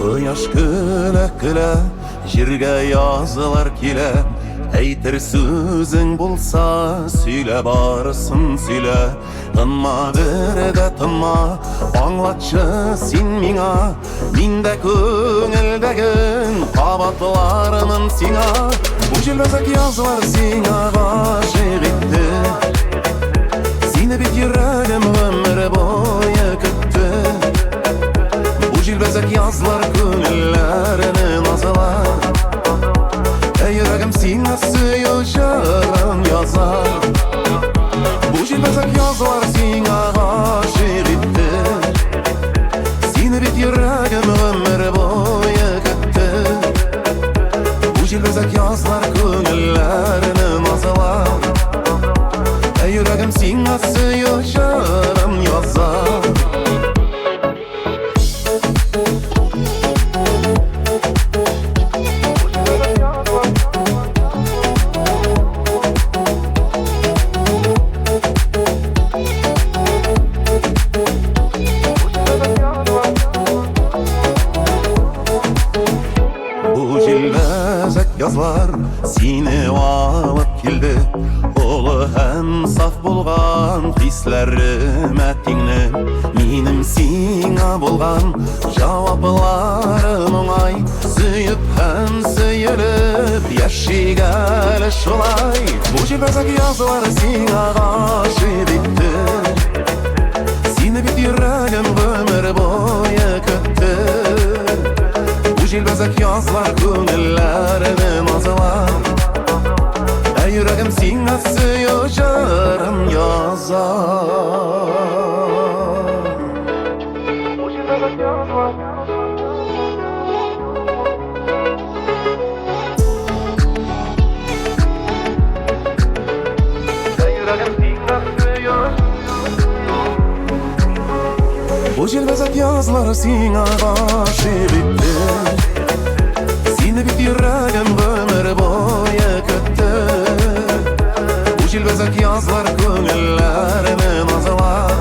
Koyaş güle güle jirge yazılar kile. Eytir sözün bulsa söyle barısın söyle. Tınma bir de tınma anlatçı sin mina. Minde köngüldegin kabatlarının sina. Bu jilbezek yazılar sina aşık etti. Seni bit yüreğim ömür boyu küttü. Bu jilbezek yazlar köngüllerini nazılar. Yüreğim sine suyuşarım yazar. Bu jilbezek yazlar sine aşık etti. Seni bit yüreğim ömür boyu küttü. Bu jilbezek yazlar köngüllerini nazılar. Yüreğim sine suyuşarım yazar. Bu jilbezek yazlar seni alıp kildi. Olu hem saf bulgan hislerime tingni. Menim sina bulgan cevaplarım oңай. Suyup hem suyulup yaşigeli şolay. Bu jilbezek yazlar sina aşık etti. Seni bit yüreğim ömür boyu küttü. Bu jilbezek yazlar köngüllerini nazılar. Yüreğim sine suyuşarım yazar. Bu jilbezek yazlar. Yüreğim sine suyuşarım. Bu jilbezek yazlar sine aşık etti. Seni bit yüreğim ömür boyu küttü. Bu jilbezek yazlar köngüllerini nazılar.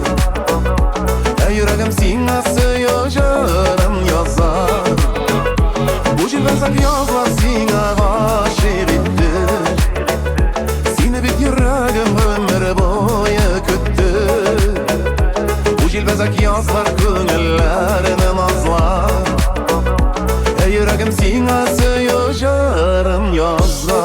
Yüreğim sine suyuşarım yazar. Bu jilbezek yazlar sine aşık etti. Seni bit yüreğim ömür boyu küttü. Bu jilbezek yazlar köngüllerini nazlar. Yüreğim sine suyuşarım yazar.